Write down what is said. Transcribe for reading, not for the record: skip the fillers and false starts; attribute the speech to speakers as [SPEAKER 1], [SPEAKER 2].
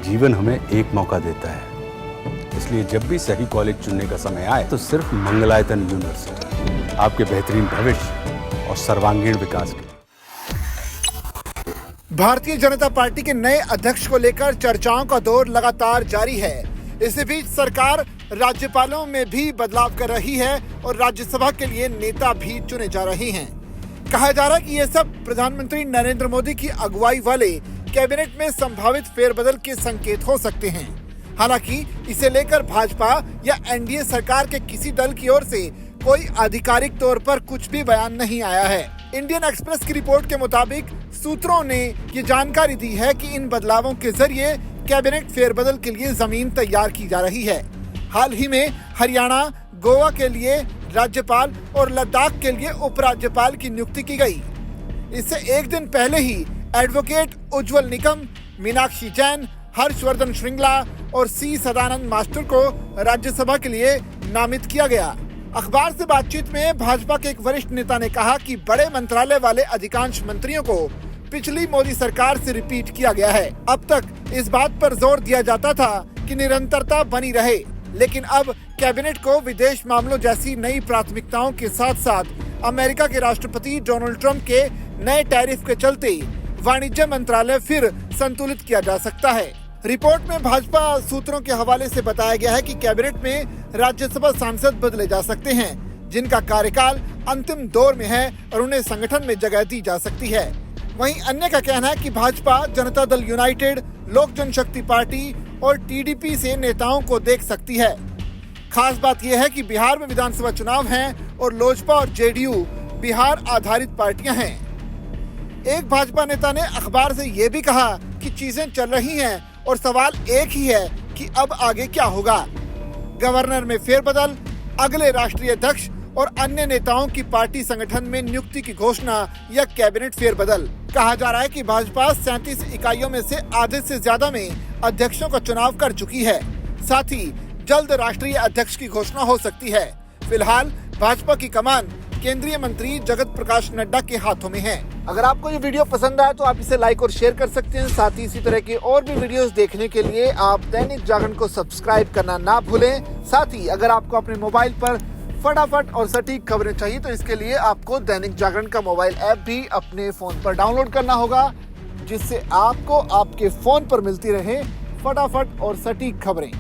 [SPEAKER 1] जीवन हमें एक मौका देता है, इसलिए जब भी सही कॉलेज चुनने का समय आए तो सिर्फ मंगलायतन यूनिवर्सिटी आपके बेहतरीन भविष्य और सर्वांगीण विकास के।
[SPEAKER 2] भारतीय जनता पार्टी के नए अध्यक्ष को लेकर चर्चाओं का दौर लगातार जारी है। इसी बीच सरकार राज्यपालों में भी बदलाव कर रही है और राज्यसभा के लिए नेता भी चुने जा रहे हैं। कहा जा रहा है कि ये सब प्रधानमंत्री नरेंद्र मोदी की अगुवाई वाले कैबिनेट में संभावित फेरबदल के संकेत हो सकते हैं। हालांकि इसे लेकर भाजपा या एनडीए सरकार के किसी दल की ओर से कोई आधिकारिक तौर पर कुछ भी बयान नहीं आया है। इंडियन एक्सप्रेस की रिपोर्ट के मुताबिक सूत्रों ने ये जानकारी दी है कि इन बदलावों के जरिए कैबिनेट फेरबदल के लिए जमीन तैयार की जा रही है। हाल ही में हरियाणा, गोवा के लिए राज्यपाल और लद्दाख के लिए उपराज्यपाल की नियुक्ति की गई। इससे एक दिन पहले ही एडवोकेट उज्ज्वल निकम, मीनाक्षी जैन, हर्षवर्धन श्रृंगला और सी सदानंद मास्टर को राज्यसभा के लिए नामित किया गया। अखबार से बातचीत में भाजपा के एक वरिष्ठ नेता ने कहा कि बड़े मंत्रालय वाले अधिकांश मंत्रियों को पिछली मोदी सरकार से रिपीट किया गया है। अब तक इस बात पर जोर दिया जाता था कि निरंतरता बनी रहे, लेकिन अब कैबिनेट को विदेश मामलों जैसी नई प्राथमिकताओं के साथ साथ अमेरिका के राष्ट्रपति डोनाल्ड ट्रंप के नए टैरिफ के चलते वाणिज्य मंत्रालय फिर संतुलित किया जा सकता है। रिपोर्ट में भाजपा सूत्रों के हवाले से बताया गया है कि कैबिनेट में राज्यसभा सांसद बदले जा सकते हैं, जिनका कार्यकाल अंतिम दौर में है और उन्हें संगठन में जगह दी जा सकती है। वहीं अन्य का कहना है कि भाजपा, जनता दल यूनाइटेड, लोक जनशक्ति पार्टी और टीडीपी से नेताओं को देख सकती है। खास बात यह है कि बिहार में विधानसभा चुनाव हैं और लोजपा और जेडीयू बिहार आधारित पार्टियां हैं। एक भाजपा नेता ने अखबार से यह भी कहा कि चीजें चल रही हैं और सवाल एक ही है कि अब आगे क्या होगा। गवर्नर में फेरबदल, अगले राष्ट्रीय अध्यक्ष और अन्य नेताओं की पार्टी संगठन में नियुक्ति की घोषणा या कैबिनेट फेरबदल। कहा जा रहा है कि भाजपा 37 इकाइयों में से आधे से ज्यादा में अध्यक्षों का चुनाव कर चुकी है। साथ ही जल्द राष्ट्रीय अध्यक्ष की घोषणा हो सकती है। फिलहाल भाजपा की कमान केंद्रीय मंत्री जगत प्रकाश नड्डा के हाथों में है। अगर आपको ये वीडियो पसंद आया तो आप इसे लाइक और शेयर कर सकते हैं। साथ ही इसी तरह की और भी वीडियोस देखने के लिए आप दैनिक जागरण को सब्सक्राइब करना ना भूलें। साथ ही अगर आपको अपने मोबाइल पर फटाफट और सटीक खबरें चाहिए तो इसके लिए आपको दैनिक जागरण का मोबाइल ऐप भी अपने फोन पर डाउनलोड करना होगा, जिससे आपको आपके फोन पर मिलती रहे फटाफट और सटीक खबरें।